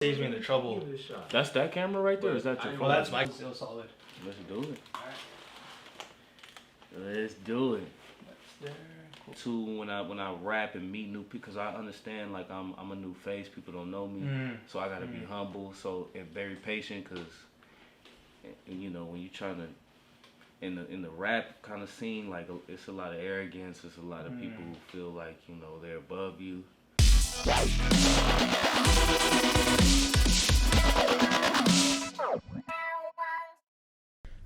Saves me the trouble. That's that camera right there? Or is that your phone? Well, that's my still solid. Let's do it. Let's do it. That's there. Cool. Too, when I rap and meet new people, because I understand like I'm a new face, people don't know me, so I gotta be humble, and very patient, because you know when you're trying to in the rap kind of scene, like it's a lot of arrogance, it's a lot of people who feel like they're above you.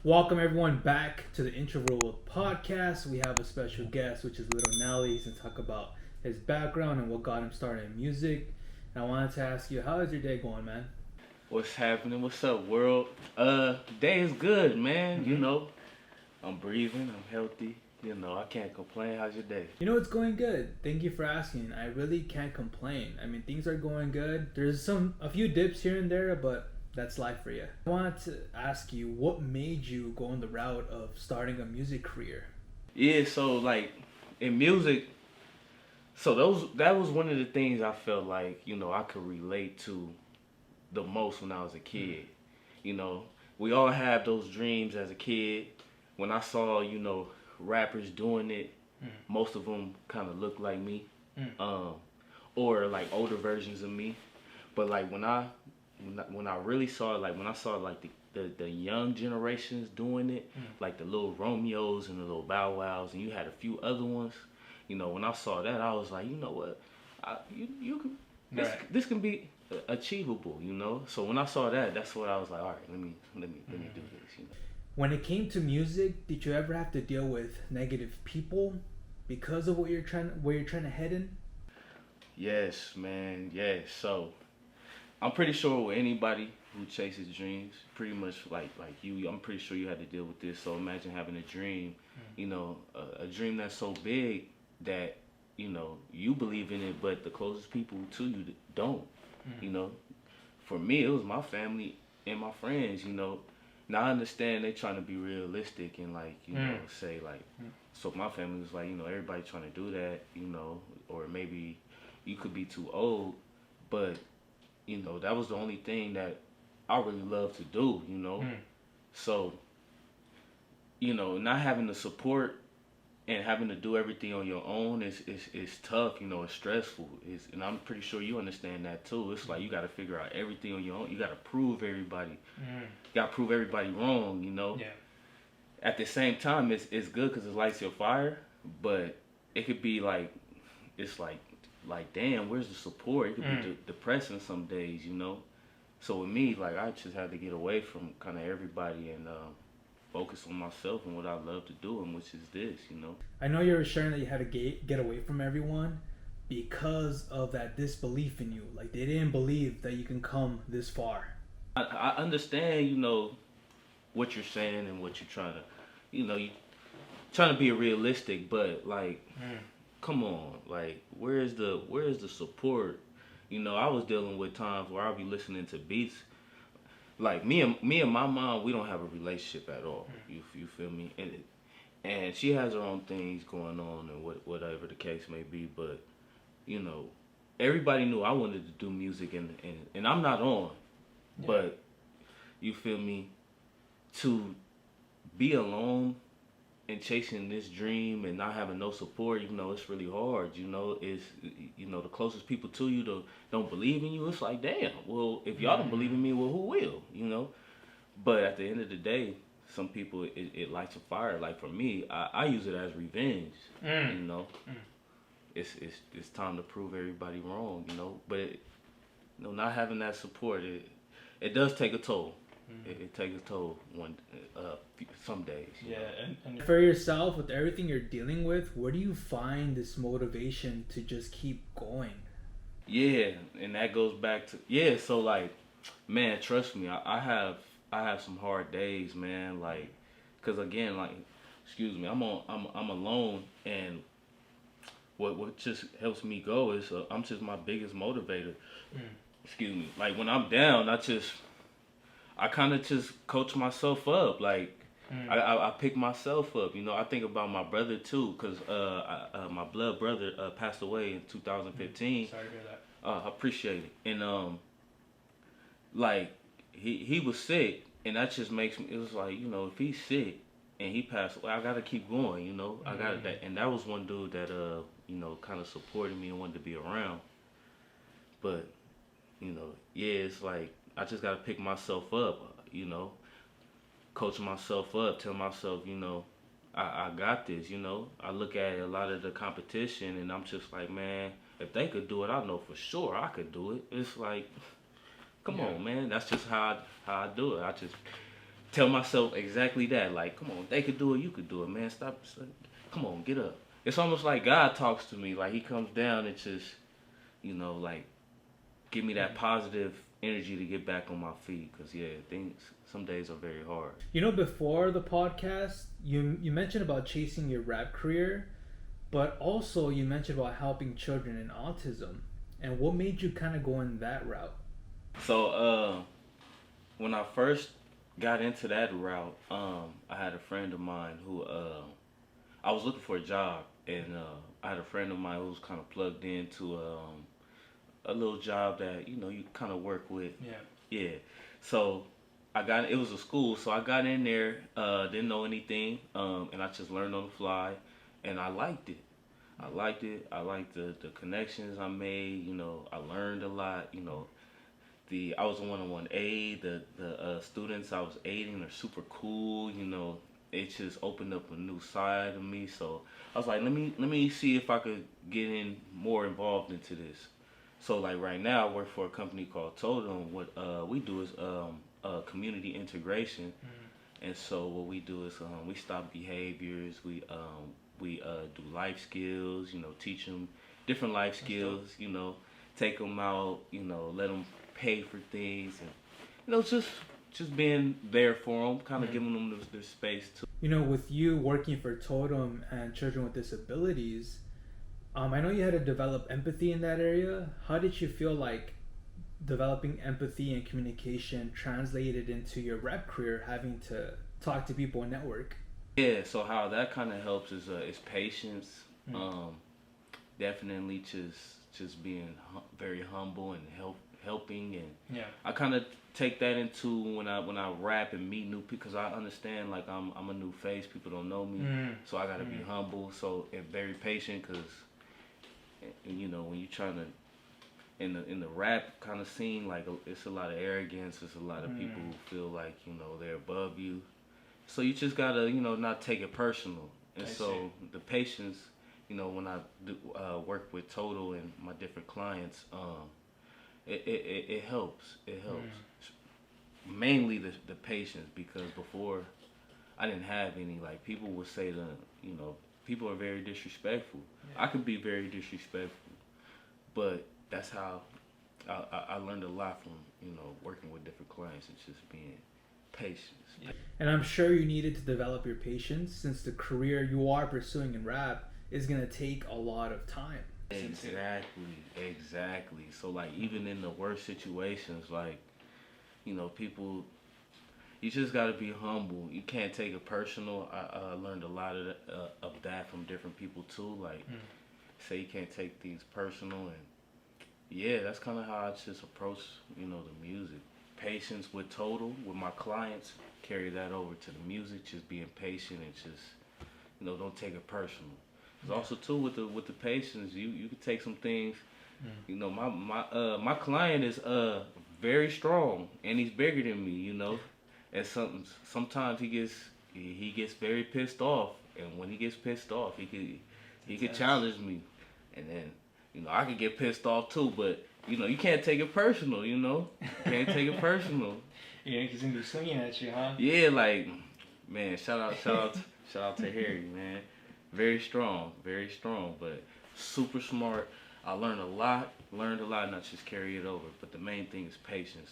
Welcome everyone back to the Introvert podcast. We have a special guest, which is Lil Nelly, to talk about his background and what got him started in music. And I wanted to ask you, how is your day going, man? What's happening? What's up, world? Day is good, man. I'm breathing, I'm healthy. I can't complain. How's your day? It's going good. Thank you for asking. I really can't complain. I mean, things are going good. There's a few dips here and there, but that's life for you. I wanted to ask you, what made you go on the route of starting a music career? Yeah, so like in music, that was one of the things I felt like, I could relate to the most when I was a kid. We all have those dreams as a kid. When I saw, rappers doing it, most of them kind of looked like me, or like older versions of me. But like when I really saw it, like when I saw like the young generations doing it, like the little Romeos and the little Bow Wows, and you had a few other ones. When I saw that, I was like, you know what, you can this can be achievable. So when I saw that, that's what I was like, all right, let me do this. When it came to music, did you ever have to deal with negative people because of where you're trying to head in? Yes, man. Yes. So I'm pretty sure with anybody who chases dreams, pretty much like you, I'm pretty sure you had to deal with this. So imagine having a dream, a dream that's so big that you believe in it, but the closest people to you don't. For me, it was my family and my friends. Now I understand they trying to be realistic and like say like, so my family was like, everybody trying to do that, or maybe you could be too old, but that was the only thing that I really love to do, So, not having the support and having to do everything on your own is tough, it's stressful. And I'm pretty sure you understand that too. It's like you got to figure out everything on your own. You got to prove everybody. You got to prove everybody wrong, Yeah. At the same time, it's good because it lights your fire, but it could be like, it's like damn, where's the support? It could be depressing some days, So with me, like I just had to get away from kind of everybody and focus on myself and what I love to do, and which is this, I know you were sharing that you had to get away from everyone because of that disbelief in you. Like they didn't believe that you can come this far. I understand, what you're saying and what you're trying to, you trying to be realistic, but like, come on, like where is the support? I was dealing with times where I'll be listening to beats. Like me and my mom, we don't have a relationship at all. You feel me? And she has her own things going on and whatever the case may be. But everybody knew I wanted to do music and I'm not on. Yeah. But you feel me? To be alone and chasing this dream and not having no support, it's really hard. It's the closest people to you don't believe in you. It's like, damn. Well, if y'all don't believe in me, well, who will? But at the end of the day, some people it lights a fire. Like for me, I use it as revenge. It's time to prove everybody wrong. But not having that support, it does take a toll. It takes a toll some days. Yeah, and for yourself, with everything you're dealing with, where do you find this motivation to just keep going? Yeah, and that goes back to so like, man, trust me, I have some hard days, man. Like, cause again, like, excuse me, I'm alone, and what just helps me go is I'm just my biggest motivator. Excuse me, like when I'm down, I kind of just coach myself up. Like, I pick myself up. I think about my brother too, because my blood brother passed away in 2015. Sorry to hear that. I appreciate it. And like he was sick, and that just makes me. It was like, you know, if he's sick and he passed away, I gotta keep going. You know, I got that, and that was one dude that you know, kind of supported me and wanted to be around. But you know, yeah, it's like I just gotta pick myself up. You know, coach myself up, tell myself, you know, I got this. You know, I look at a lot of the competition, and I'm just like, man, if they could do it, I know for sure I could do it. It's like, come on, man. That's just how I do it. I just tell myself exactly that. Like, come on, if they could do it, you could do it, man. Stop. Come on, get up. It's almost like God talks to me. Like he comes down and just, you know, like give me that positive energy to get back on my feet. Cause yeah, some days are very hard. You know, before the podcast, you mentioned about chasing your rap career, but also you mentioned about helping children in autism. And what made you kind of go in that route? So when I first got into that route, I had a friend of mine who I was looking for a job, and I had a friend of mine who was kind of plugged into a little job that, you know, you kind of work with. Yeah. So it was a school, so I got in there, didn't know anything, and I just learned on the fly, and I liked it. I liked the connections I made. You know, I learned a lot. You know, I was a one-on-one aide. The students I was aiding are super cool. You know, it just opened up a new side of me. So I was like, let me see if I could get more involved into this. So like right now, I work for a company called Totem. What we do is community integration, and so what we do is we stop behaviors. We do life skills. You know, teach them different life skills. You know, take them out. You know, let them pay for things, and you know, just being there for them, kind of giving them their space too. You know, with you working for Totem and children with disabilities, I know you had to develop empathy in that area. How did you feel like developing empathy and communication translated into your rap career, having to talk to people and network? Yeah, so how that kind of helps is patience. Definitely just being very humble and helping, and I kind of take that into when I rap and meet new people, because I understand like I'm a new face, people don't know me, so I gotta be humble, and very patient, because you know, when you're trying to in the rap kind of scene, like it's a lot of arrogance, it's a lot of people who feel like, you know, they're above you, so you just gotta, you know, not take it personal. And so the patience, you know, when I do work with Total and my different clients, it helps. It helps. Mainly the patience, because before I didn't have any. Like, people would say that, you know, people are very disrespectful. I could be very disrespectful, but that's how I learned a lot from, you know, working with different clients and just being patient. And I'm sure you needed to develop your patience, since the career you are pursuing in rap is gonna take a lot of time. Exactly. So like, even in the worst situations, like, you know, people, you just gotta be humble. You can't take it personal. I learned a lot of that from different people too. Like, say you can't take things personal, and yeah, that's kind of how I just approach, you know, the music. Patience with Total, with my clients, carry that over to the music. Just being patient and just, you know, don't take it personal. Cause also too, with the patience, you can take some things. You know, my client is very strong, and he's bigger than me. You know, and sometimes he gets very pissed off, and when he gets pissed off, he could challenge me, and then, you know, I could get pissed off too. But you know, you can't take it personal. You know, you can't take it personal. Yeah, he's gonna be swinging at you, huh? Yeah, like, man, shout out to Harry, man. Very strong, but super smart. I learned a lot, and I just carry it over. But the main thing is patience.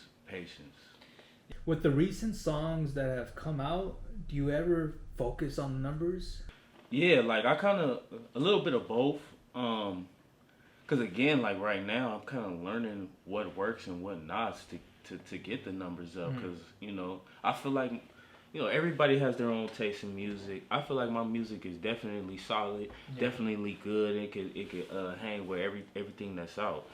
With the recent songs that have come out, do you ever focus on the numbers? Yeah, like I kind of, a little bit of both. Cause again, like right now, I'm kind of learning what works and what not to get the numbers up. Cause, you know, I feel like, you know, everybody has their own taste in music. I feel like my music is definitely solid, definitely good. It could hang with everything that's out.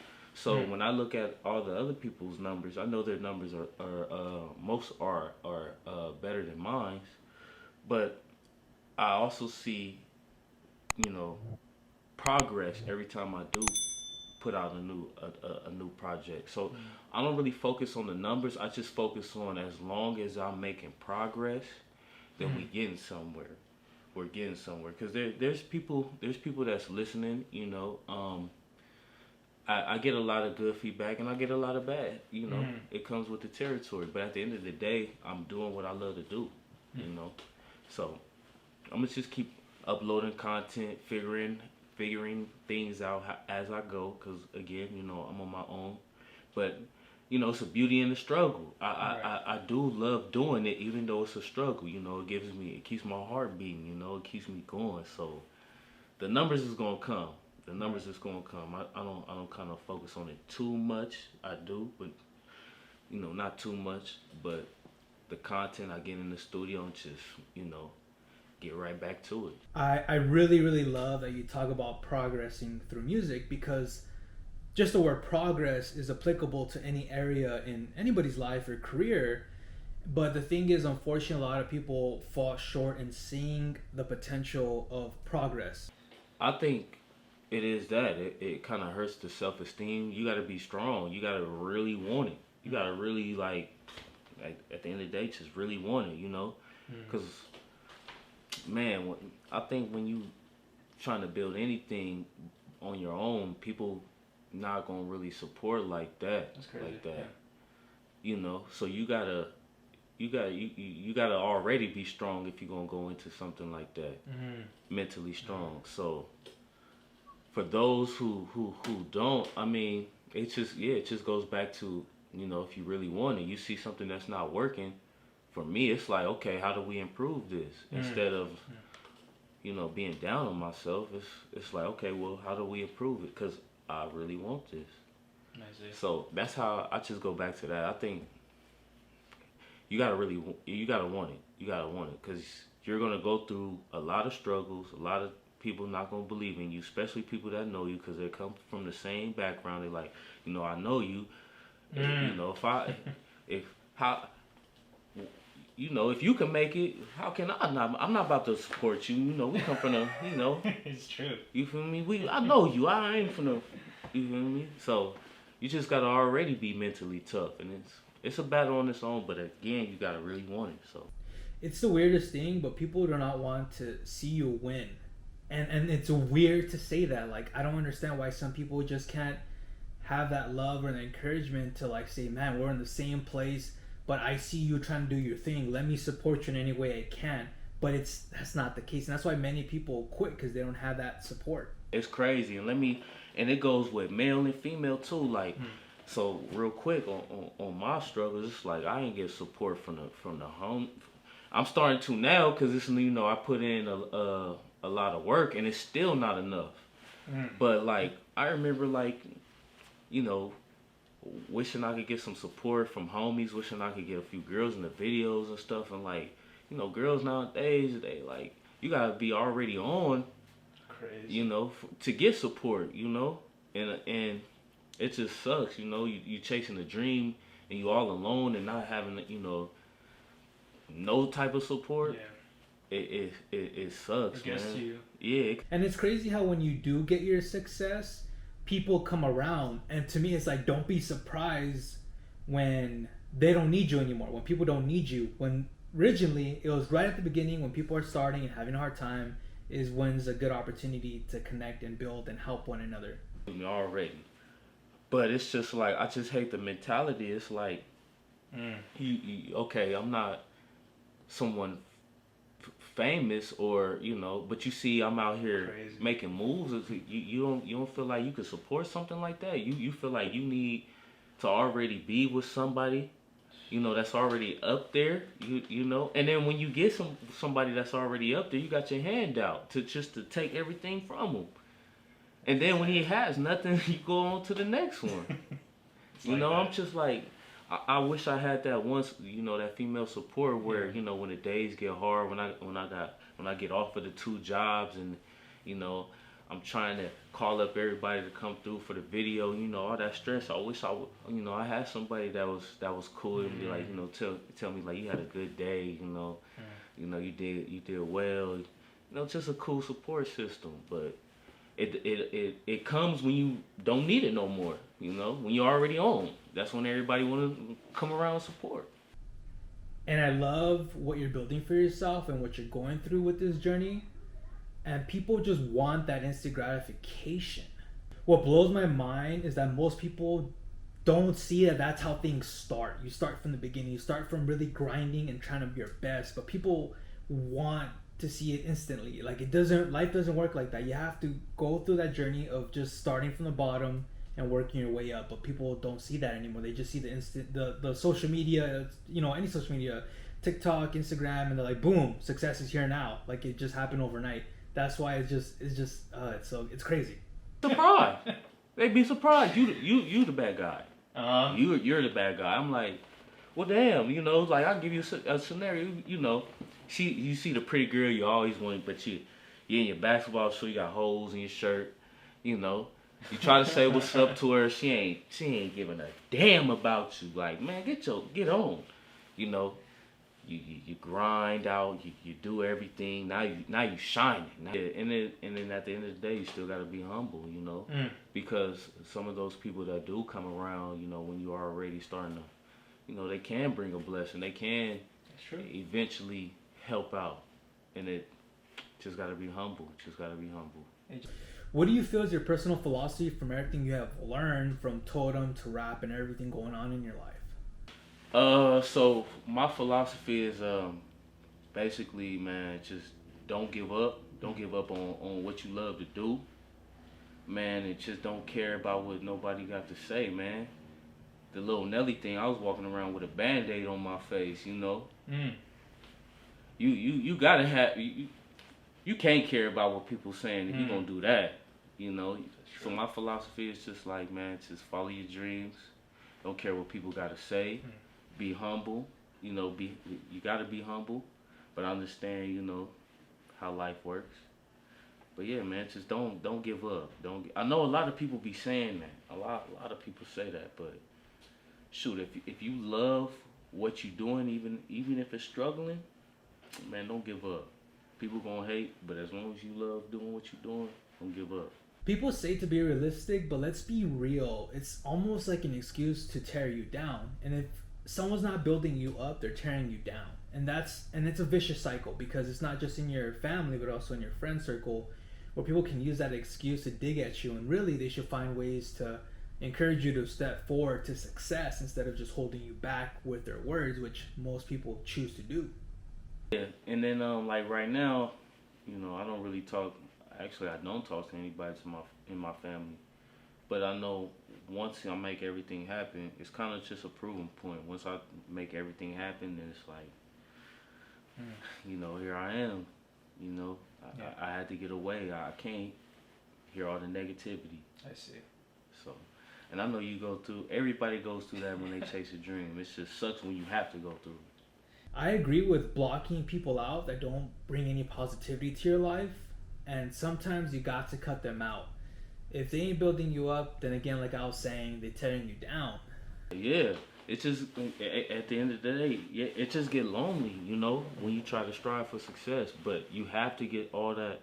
So when I look at all the other people's numbers, I know their numbers are most are better than mine, but I also see, you know, progress every time I do put out a new project. So I don't really focus on the numbers. I just focus on as long as I'm making progress, then we getting somewhere. We're getting somewhere because there's people that's listening. You know, I get a lot of good feedback and I get a lot of bad. You know, it comes with the territory. But at the end of the day, I'm doing what I love to do. You know, so I'm gonna just keep uploading content, figuring things out as I go. Cause again, you know, I'm on my own. But you know, it's a beauty in the struggle. I do love doing it, even though it's a struggle. You know, it keeps my heart beating. You know, it keeps me going. So the numbers is gonna come. The numbers is gonna come. I don't kind of focus on it too much. I do, but you know, not too much. But the content I get in the studio and just, you know, get right back to it. I really, really love that you talk about progressing through music, because just the word progress is applicable to any area in anybody's life or career. But the thing is, unfortunately, a lot of people fall short in seeing the potential of progress. I think it is that. It kind of hurts the self-esteem. You got to be strong. You got to really want it. You got to really, like, at the end of the day, just really want it, you know? Because, man, I think when you trying to build anything on your own, people not gonna really support like that. That's crazy. Like that. Yeah. You know, so you gotta already be strong if you're gonna go into something like that. Mentally strong. So for those who don't, I mean, it just goes back to, you know, if you really want it, you see something that's not working. For me, it's like, okay, how do we improve this? Instead of, you know, being down on myself, it's like, okay, well, how do we improve it? Because I really want this. So that's how I just go back to that. I think you gotta want it. You gotta want it, because you're gonna go through a lot of struggles. A lot of people not gonna believe in you, especially people that know you, because they come from the same background. They're like, you know, I know you. You know, you know, if you can make it, how can I not? I'm not about to support you. You know, we come from the, you know. It's true. You feel me? I know you. I ain't finna, you feel me? So you just gotta already be mentally tough, and it's a battle on its own. But again, you gotta really want it. So It's the weirdest thing, but people do not want to see you win, and it's weird to say that. Like, I don't understand why some people just can't have that love or the encouragement to, like, say, man, we're in the same place, but I see you trying to do your thing. Let me support you in any way I can. But that's not the case, and that's why many people quit, because they don't have that support. it's crazy, and it goes with male and female too. Like, so real quick on my struggles, it's like I ain't get support from the home. I'm starting to now, because it's, you know, I put in a lot of work, and it's still not enough. But like, I remember, like, you know, wishing I could get some support from homies, wishing I could get a few girls in the videos and stuff. And like, you know, girls nowadays, they like, you gotta be already on, Crazy. you know, to get support, you know. And it just sucks, you know. You chasing a dream and you all alone and not having, you know, no type of support. Yeah. It sucks, It gets man. to you. Yeah. And it's crazy how when you do get your success, people come around, and to me it's like, don't be surprised when they don't need you anymore, when people don't need you. When originally it was right at the beginning, when people are starting and having a hard time, is when's a good opportunity to connect and build and help one another. Already. But it's just like, I just hate the mentality. It's like, you okay, I'm not someone famous, or, you know, but you see I'm out here Crazy. making moves. You don't feel like you could support something like that. You feel like you need to already be with somebody, you know, that's already up there. You know, and then when you get somebody that's already up there, you got your hand out to take everything from them. And then when he has nothing, you go on to the next one. You like know, that. I'm just like, I wish I had that once, you know, that female support where, you know, when the days get hard, when I get off of the 2 jobs, and, you know, I'm trying to call up everybody to come through for the video, you know, all that stress. I wish I would, you know, I had somebody that was cool and be like, you know, tell me like you had a good day, you know, you did well, you know, just a cool support system. But it comes when you don't need it no more, you know, when you're already on. That's when everybody want to come around and support. And I love what you're building for yourself and what you're going through with this journey. And people just want that instant gratification. What blows my mind is that most people don't see that that's how things start. You start from the beginning. You start from really grinding and trying to be your best. But people want to see it instantly. Like life doesn't work like that. You have to go through that journey of just starting from the bottom and working your way up. But people don't see that anymore. They just see the instant, the social media, you know, any social media, TikTok, Instagram, and they're like, boom, success is here now. Like it just happened overnight. That's why it's crazy. Surprised. They be surprised. You the bad guy. Uh-huh. You're the bad guy. I'm like, well, damn. You know, like I'll give you a scenario. You know, you see the pretty girl you always want, but you in your basketball shoe, you got holes in your shirt. You know, you try to say what's up to her. She ain't giving a damn about you. Like, man, get on. You know. You grind out, you do everything. Now you shining. And then at the end of the day, you still gotta be humble, you know, because some of those people that do come around, you know, when you are already starting to, you know, they can bring a blessing. They can eventually help out, and it just gotta be humble. What do you feel is your personal philosophy from everything you have learned from Totem to rap and everything going on in your life? So my philosophy is basically, man, just don't give up. Don't give up on what you love to do, man, and just don't care about what nobody got to say, man. The Lil Nelly thing, I was walking around with a Band-Aid on my face, you know. You gotta have you can't care about what people saying if you gonna do that, you know. So my philosophy is just like, man, just follow your dreams. Don't care what people gotta say. Be humble, you know. You gotta be humble, but understand, you know, how life works. But yeah, man, just don't give up. I know a lot of people be saying that. A lot of people say that, but shoot, if you love what you're doing, even if it's struggling, man, don't give up. People gonna hate, but as long as you love doing what you're doing, don't give up. People say to be realistic, but let's be real. It's almost like an excuse to tear you down. And if someone's not building you up, they're tearing you down. And it's a vicious cycle, because it's not just in your family, but also in your friend circle, where people can use that excuse to dig at you. And really, they should find ways to encourage you to step forward to success instead of just holding you back with their words, which most people choose to do. Yeah, and then like right now, you know, I don't really talk. Actually, I don't talk to anybody in my family. But I know once I make everything happen, it's kind of just a proving point. Once I make everything happen, then it's like, you know, here I am. You know, I had to get away. I can't hear all the negativity. I see. So, and I know everybody goes through that when they chase a dream. It just sucks when you have to go through it. I agree with blocking people out that don't bring any positivity to your life. And sometimes you got to cut them out. If they ain't building you up, then again, like I was saying, they're tearing you down. Yeah, it's just, at the end of the day, it just get lonely, you know, when you try to strive for success. But you have to get all that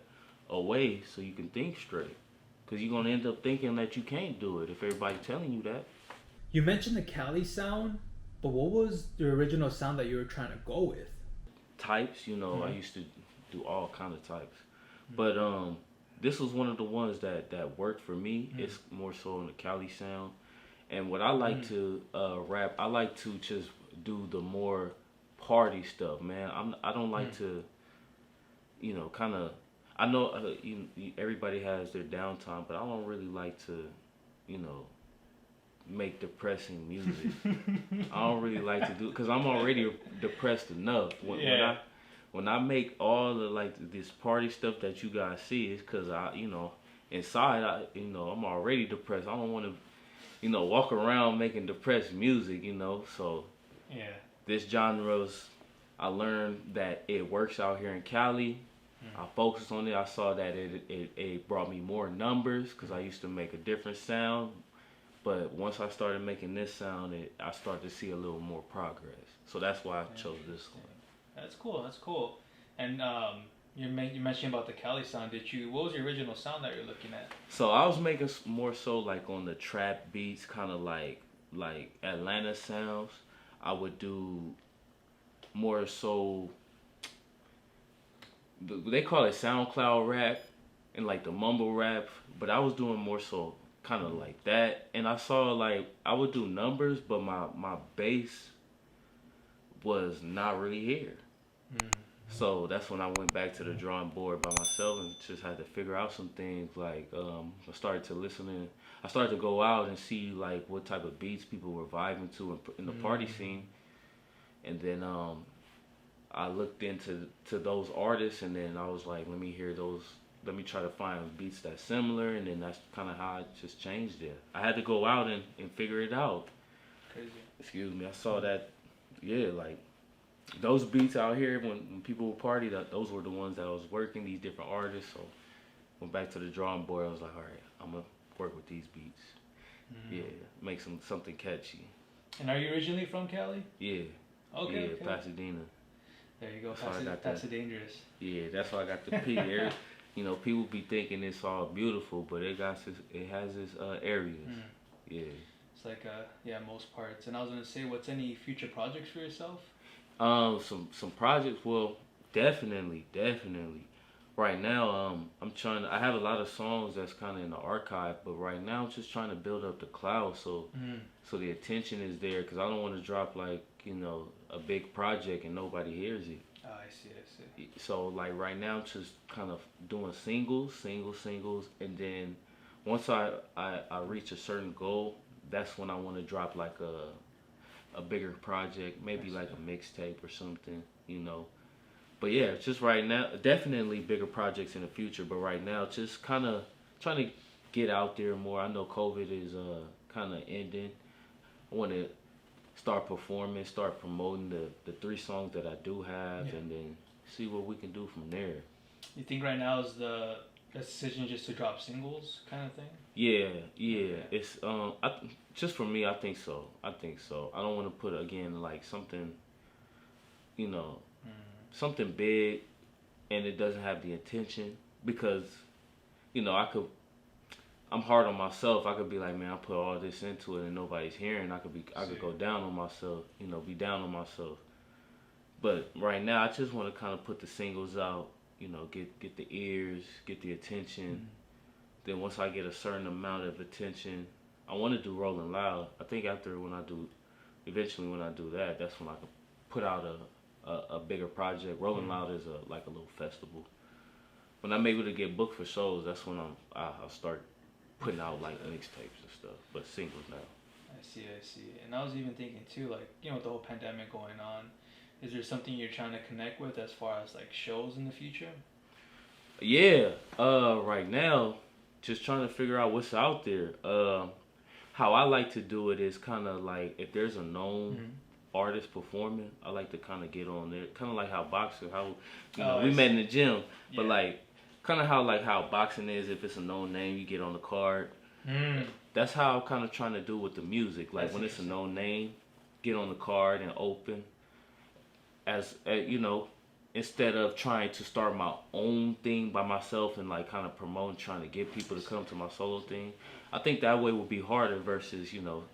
away so you can think straight. Because you're going to end up thinking that you can't do it if everybody's telling you that. You mentioned the Cali Sound, but what was the original sound that you were trying to go with? Types, you know, I used to do all kind of types. But this was one of the ones that worked for me. It's more so on the Cali Sound. And what I like to rap, I like to just do the more party stuff, man. I don't like to, you know, kind of, I know everybody has their downtime, but I don't really like to, you know, make depressing music. I don't really like to do, because I'm already depressed enough. When I make all the like this party stuff that you guys see, it's because you know, inside you know, I'm already depressed. I don't want to, you know, walk around making depressed music, you know. So this genre's, I learned that it works out here in Cali, I focused on it. I saw that it brought me more numbers because I used to make a different sound. But once I started making this sound, I started to see a little more progress. So that's why I chose this one. That's cool. That's cool. And you mentioned about the Cali Sound. What was the original sound that you're looking at? So I was making more so like on the trap beats, kind of like Atlanta sounds. I would do more so. They call it SoundCloud rap and like the mumble rap, but I was doing more so kind of like that. And I saw like I would do numbers, but my bass was not really here. So that's when I went back to the drawing board by myself and just had to figure out some things. Like I started to listen and I started to go out and see like what type of beats people were vibing to in the party scene, and then I looked into those artists, and then I was like, let me hear those. Let me try to find beats that's similar, and then that's kind of how I just changed it. I had to go out and figure it out. Crazy. Excuse me. I saw that, yeah, like those beats out here when people would party, those were the ones that I was working, these different artists. So went back to the drawing board. I was like, all right, I'm going to work with these beats. Yeah, make something catchy. And are you originally from Cali? Yeah. Okay. Yeah, okay. Pasadena. There you go. That's dangerous. Yeah, that's why I got the P. You know, people be thinking it's all beautiful, but it has its areas. Yeah. It's like most parts. And I was gonna say, what's any future projects for yourself? Some projects. Well, definitely. Right now, I have a lot of songs that's kind of in the archive, but right now I'm just trying to build up the cloud so the attention is there, because I don't want to drop like, you know, a big project and nobody hears it. Oh, I see. So like right now, I'm just kind of doing singles, and then once I reach a certain goal, that's when I want to drop like a bigger project, maybe like a mixtape or something, you know. But yeah, just right now, definitely bigger projects in the future. But right now, just kind of trying to get out there more. I know COVID is kind of ending. I want to start performing, start promoting the 3 songs that I do have, and then see what we can do from there. You think right now is the decision just to drop singles kind of thing? Yeah. Okay. It's just for me, I think so. I don't want to put again like something, you know, something big, and it doesn't have the attention, because, you know, I'm hard on myself. I could be like, man, I put all this into it and nobody's hearing. I could go down on myself, you know, be down on myself. But right now, I just want to kind of put the singles out, you know, get the ears, get the attention. Then once I get a certain amount of attention, I want to do Rolling Loud. I think eventually when I do that, that's when I can put out a bigger project. Rolling Loud is like a little festival. When I'm able to get booked for shows, that's when I'll start putting out like mixtapes and stuff, but singles now. I see. And I was even thinking too, like, you know, with the whole pandemic going on, is there something you're trying to connect with as far as like shows in the future? Yeah. Right now, just trying to figure out what's out there. How I like to do it is kind of like, if there's a known artist performing, I like to kind of get on there. Kind of like how boxing, we met in the gym, but like kind of how boxing is. If it's a known name, you get on the card. That's how I'm kind of trying to do with the music. Like, when it's a known name, get on the card and open. As you know, instead of trying to start my own thing by myself and like kind of promoting, trying to get people to come to my solo thing, I think that way would be harder versus, you know,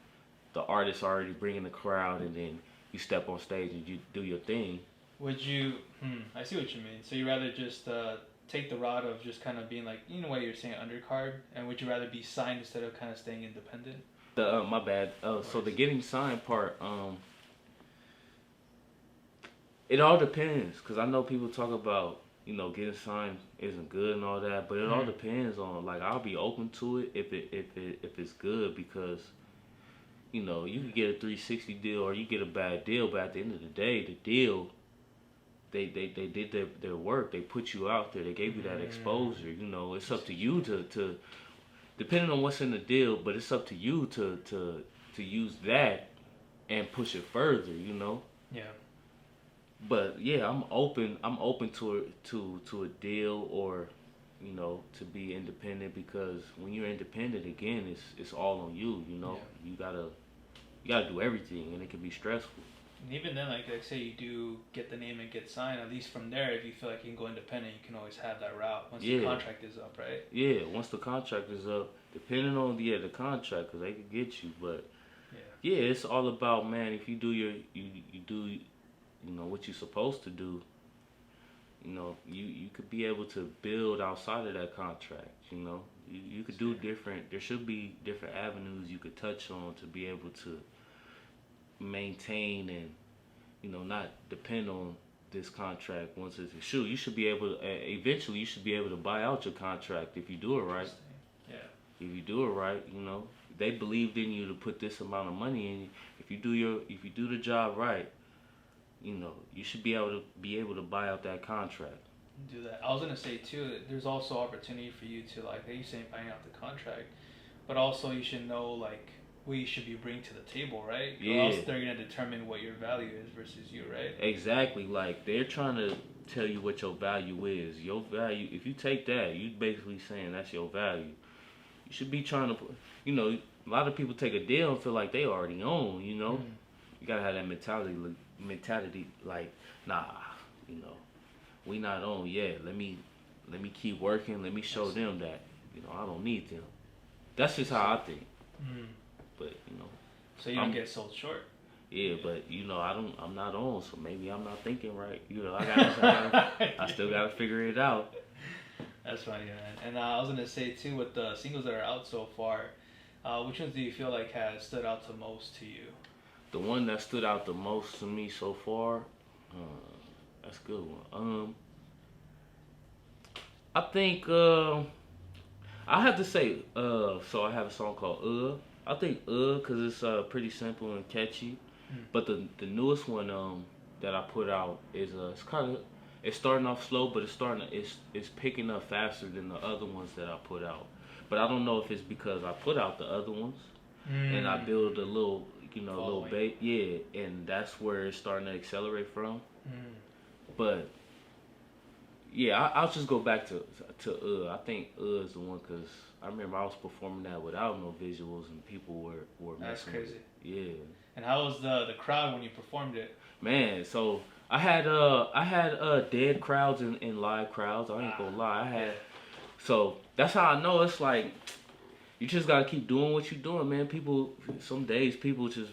the artist already bringing the crowd and then you step on stage and you do your thing. Would you? I see what you mean. So you rather just take the route of just kind of being like, in a way you're saying, undercard, and would you rather be signed instead of kind of staying independent? My bad. So the getting signed part, it all depends, because I know people talk about, you know, getting signed isn't good and all that, but it all depends on, like, I'll be open to it if it's good, because, you know, you can get a 360 deal or you get a bad deal, but at the end of the day, the deal, they did their work. They put you out there. They gave you that exposure. You know, it's up to you to depending on what's in the deal, but it's up to you to use that and push it further, you know? Yeah. But yeah, I'm open. I'm open to a deal or, you know, to be independent because when you're independent, again, it's all on you. You know, Yeah. you gotta do everything, and it can be stressful. And even then, like say you do get the name and get signed, at least from there, if you feel like you can go independent, you can always have that route once the Yeah, contract is up, right? yeah. Once the contract is up, depending on the contract, because they could get you, but Yeah. yeah, it's all about, man. If you do you do, you know what you're supposed to do. You know, you could be able to build outside of that contract. You know, you could do different. There should be different avenues you could touch on to be able to maintain and, you know, not depend on this contract once it's issued. You should be able to eventually you should be able to buy out your contract if you do it right. Yeah. If you do it right, you know, they believed in you to put this amount of money in you. If you do the job right, you know, you should be able to buy out that contract. Do that. I was gonna say too, that there's also opportunity for you to, like you saying, buying out the contract, but also you should know like what you should be bringing to the table, right? Yeah. Or else they're gonna determine what your value is versus you, right? Exactly. Like they're trying to tell you what your value is. Your value. If you take that, you basically saying that's your value. You should be trying to, you know, a lot of people take a deal and feel like they already own. You know, you gotta have that mentality like, nah, you know, we not on yet. Let me keep working. Let me show them that, you know, I don't need them. That's just how I think. But you know, so you don't get sold short. Yeah, but you know, I'm not on, so maybe I'm not thinking right. You know, I still gotta figure it out. That's funny, man. And I was gonna say too, with the singles that are out so far, which ones do you feel like has stood out the most to you? The one that stood out the most to me so far, that's a good one. I think I have to say, so I have a song called I think because it's pretty simple and catchy. But the newest one that I put out is it's starting off slow, but it's picking up faster than the other ones that I put out. But I don't know if it's because I put out the other ones and I build a little, you know, little bait, yeah, and that's where it's starting to accelerate from. But yeah, I'll just go back to I think is the one because I remember I was performing that without no visuals and people were That's messing crazy. with it. Yeah. And how was the crowd when you performed it? Man, so I had dead crowds and live crowds. I ain't gonna lie. So that's how I know it's like you just gotta keep doing what you're doing, man. Some days people just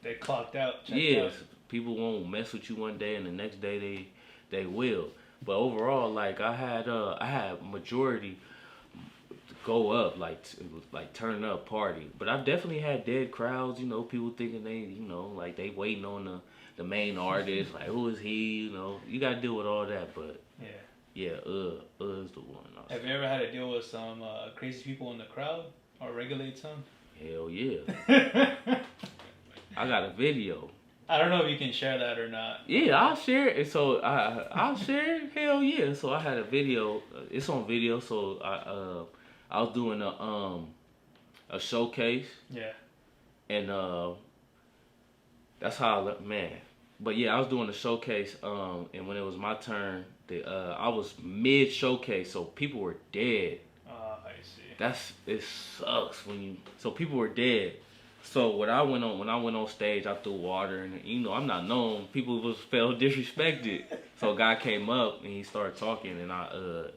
they clocked out. Yes, people won't mess with you one day and the next day they will. But overall, like I had majority go up, like turn up party. But I've definitely had dead crowds, you know, people thinking they, you know, like they waiting on the main artist, like who is he, you know. You gotta deal with all that, but yeah, is the one. Have you ever had to deal with some crazy people in the crowd or regulate some? Hell yeah. I got a video. I don't know if you can share that or not. Yeah, I'll share it. So I'll share it. Hell yeah. So I had a video. It's on video. So I was doing a showcase. Yeah. And that's how man. But yeah, I was doing a showcase. And when it was my turn, I was mid showcase, so people were dead. I see. It sucks so people were dead. So when I went on stage, I threw water, and you know I'm not known. People felt disrespected. So a guy came up and he started talking, and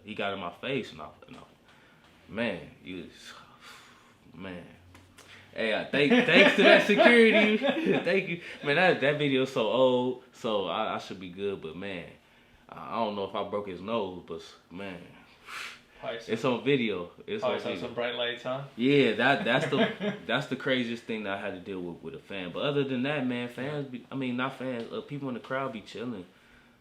he got in my face, and I man, man. Hey, thanks to that security, thank you, man. That video's so old, so I should be good, but man, I don't know if I broke his nose, but man. It's on video. It's on video. Some bright lights, huh? Yeah, that's the craziest thing that I had to deal with a fan. But other than that, man, not fans, people in the crowd be chilling.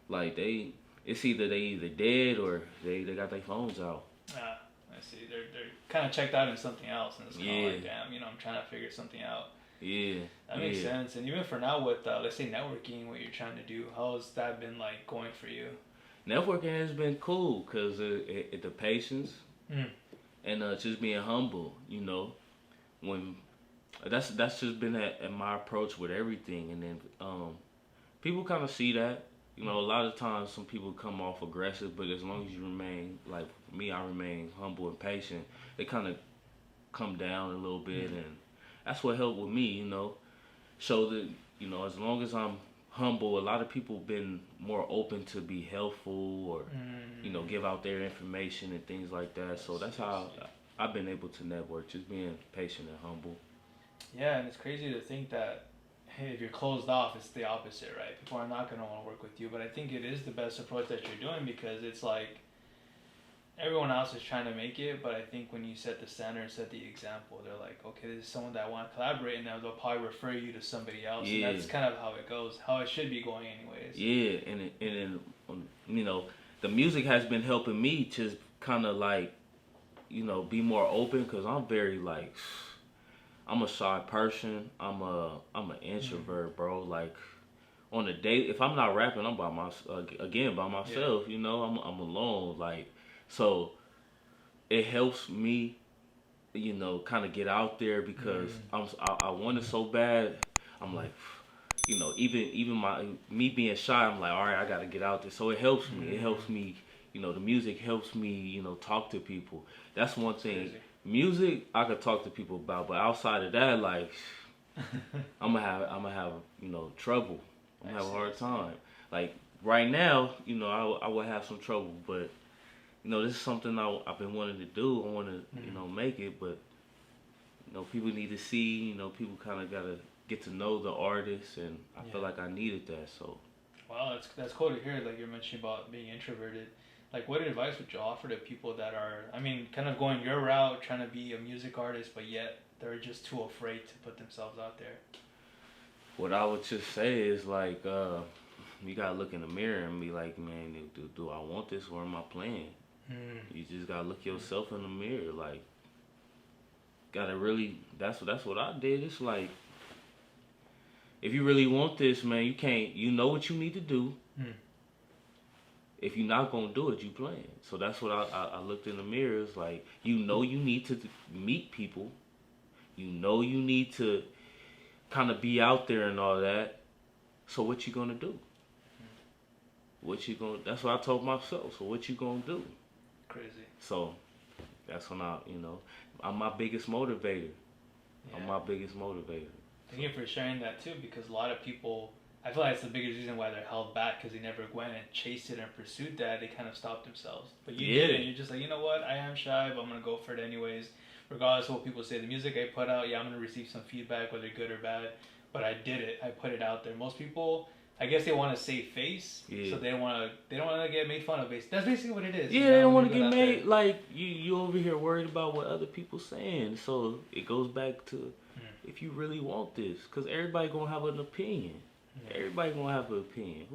Like it's either they dead or they got their phones out. I see. They're kind of checked out in something else, and it's kind of like, damn, you know, I'm trying to figure something out. Yeah. That makes sense. And even for now with let's say networking, what you're trying to do, how has that been like going for you? Networking has been cool because the patience and just being humble, you know. When that's just been at my approach with everything, and then people kind of see that, You know, a lot of times some people come off aggressive, but as long as you remain, like for me, I remain humble and patient, they kind of come down a little bit, and that's what helped with me, you know. Show that, you know, as long as I'm humble, a lot of people been more open to be helpful or, you know, give out their information and things like that. So that's how I've been able to network, just being patient and humble. Yeah, and it's crazy to think that, hey, if you're closed off, it's the opposite, right? People are not going to want to work with you. But I think it is the best approach that you're doing, because it's like everyone else is trying to make it, but I think when you set the standard, set the example, they're like, okay, this is someone that I want to collaborate, and now they'll probably refer you to somebody else. Yeah. And that's kind of how it goes, how it should be going anyways. Yeah, and you know, the music has been helping me to kind of like, you know, be more open, because I'm very like, I'm a shy person. I'm an introvert, bro. Like on a date, if I'm not rapping, I'm by myself. Yeah. You know, I'm alone. Like, so it helps me, you know, kind of get out there, because I want it so bad. I'm like, you know, even me being shy, I'm like, all right, I got to get out there. So it helps me. It helps me. You know, the music helps me, you know, talk to people. That's one thing. Crazy. Music, I could talk to people about, but outside of that, like, I'm gonna have, you know, trouble. I'm gonna have a hard time. Like right now, you know, I would have some trouble, but you know, this is something I've been wanting to do. I want to, you know, make it, but you know, people need to see. You know, people kind of gotta get to know the artist, and I feel like I needed that. So. Wow, that's cool to hear. Like you're mentioning about being introverted. Like, what advice would you offer to people that are, I mean, kind of going your route, trying to be a music artist, but yet they're just too afraid to put themselves out there? What I would just say is, like, you gotta look in the mirror and be like, man, do I want this, or am I playing? You just gotta look yourself in the mirror. Like, gotta really, that's what I did. It's like, if you really want this, man, you know what you need to do. If you're not gonna do it, you playing. So that's what I looked in the mirror. It's like, you know, you need to meet people. You know, you need to kind of be out there and all that. So what you gonna do? That's what I told myself. So what you gonna do? Crazy. So that's when I'm my biggest motivator. Yeah. I'm my biggest motivator. Thank you for sharing that too, because a lot of people, I feel like it's the biggest reason why they're held back, because they never went and chased it and pursued that. They kind of stopped themselves. But you didn't. You're just like, you know what? I am shy, but I'm going to go for it anyways. Regardless of what people say. The music I put out, I'm going to receive some feedback, whether good or bad. But I did it. I put it out there. Most people, I guess they want to save face, so they don't want to get made fun of. That's basically what it is. Yeah, they don't want to get made, like, you over here worried about what other people saying. So it goes back to, if you really want this, because everybody going to have an opinion. Everybody gonna have an opinion.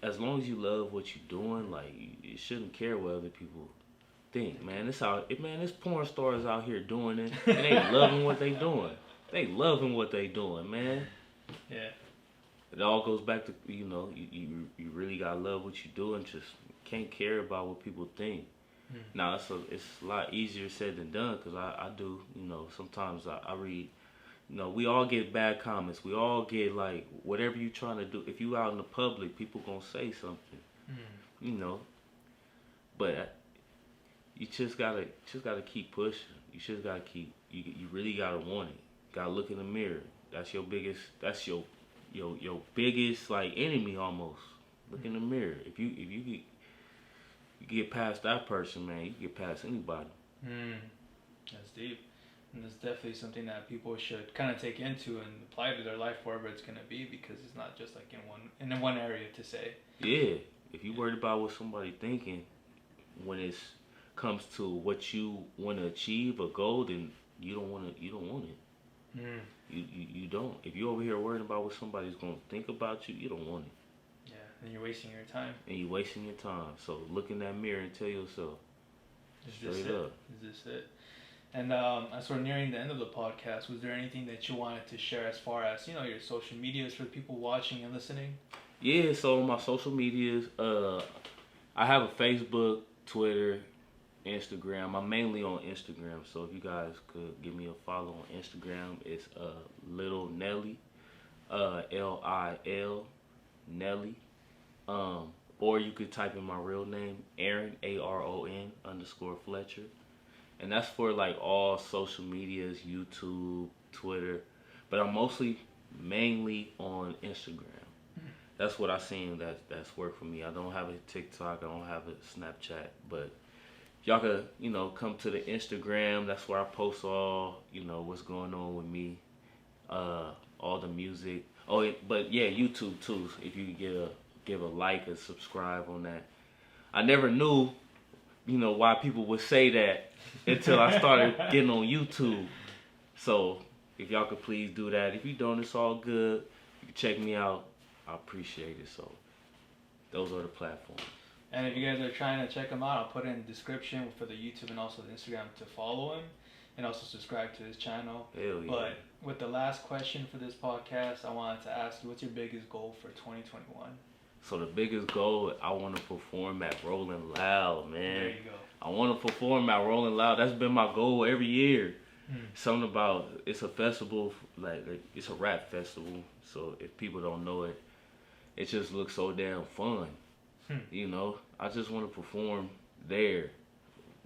As long as you love what you're doing, like, you shouldn't care what other people think, man. There's porn stars out here doing it, and they loving what they doing. They loving what they doing, man. Yeah. It all goes back to, you know, you really gotta love what you do, and just can't care about what people think. Now it's a lot easier said than done, because I do, you know, sometimes I read. You know, we all get bad comments. We all get, like, whatever you trying to do. If you out in the public, people gonna say something. You know. But you just gotta keep pushing. You just gotta keep. You really gotta want it. You gotta look in the mirror. That's your biggest. That's your biggest, like, enemy almost. Look in the mirror. If you get past that person, man, you get past anybody. That's deep. And it's definitely something that people should kind of take into and apply to their life wherever it's going to be, because it's not just like in one area to say. Yeah. If you worried about what somebody thinking when it comes to what you want to achieve, a goal, then you don't want it. You don't. If you're over here worried about what somebody's going to think about you, you don't want it. Yeah. And you're wasting your time. So look in that mirror and tell yourself. Straight up. Is this it? And as we're nearing the end of the podcast, was there anything that you wanted to share as far as, you know, your social medias for people watching and listening? Yeah, so my social medias, I have a Facebook, Twitter, Instagram. I'm mainly on Instagram, so if you guys could give me a follow on Instagram, it's Lil Nelly, Lil Nelly, Or you could type in my real name, Aaron, Aron_Fletcher. And that's for like all social medias, YouTube, Twitter. But I'm mainly on Instagram. That's what I seen that's worked for me. I don't have a TikTok, I don't have a Snapchat, but y'all could, come to the Instagram. That's where I post all, what's going on with me, all the music. Oh, but yeah, YouTube too. If you could give a like or subscribe on that. I never knew, why people would say that until I started getting on YouTube. So if y'all could please do that. If you don't, it's all good. You can check me out. I appreciate it. So those are the platforms. And if you guys are trying to check him out, I'll put it in the description for the YouTube and also the Instagram to follow him and also subscribe to his channel. Hell yeah. But with the last question for this podcast, I wanted to ask you, what's your biggest goal for 2021? So the biggest goal, I want to perform at Rolling Loud, man. There you go. I want to perform at Rolling Loud. That's been my goal every year. Something about, it's a festival, like it's a rap festival. So if people don't know it, it just looks so damn fun. I just want to perform there.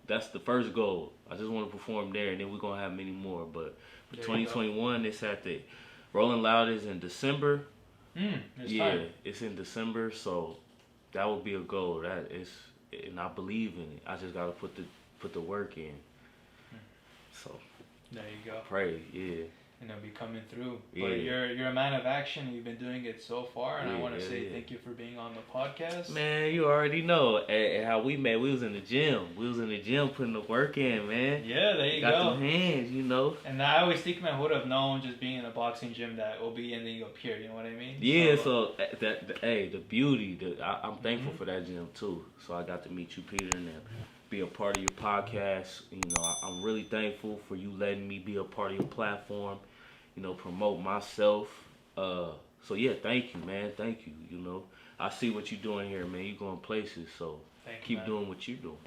That's the first goal. I just want to perform there, and then we're going to have many more. But for 2021, it's at the Rolling Loud is in December. It's in December, so that would be a goal. That is, and I believe in it. I just got to put the work in. So there you go. Pray, yeah. And it'll be coming through. Yeah. But you're a man of action. You've been doing it so far, and I want to say yeah. thank you for being on the podcast. Man, you already know. And how we met, we was in the gym. We was in the gym putting the work in, man. Yeah, there you go. Got them hands, And I always think I would have known just being in a boxing gym that will be ending up here. You know what I mean? Yeah. So the beauty. I'm thankful for that gym too. So I got to meet you, Peter, and be a part of your podcast. I'm really thankful for you letting me be a part of your platform. Promote myself. So yeah, thank you, man. Thank you. I see what you're doing here, man. You're going places. So keep doing what you're doing.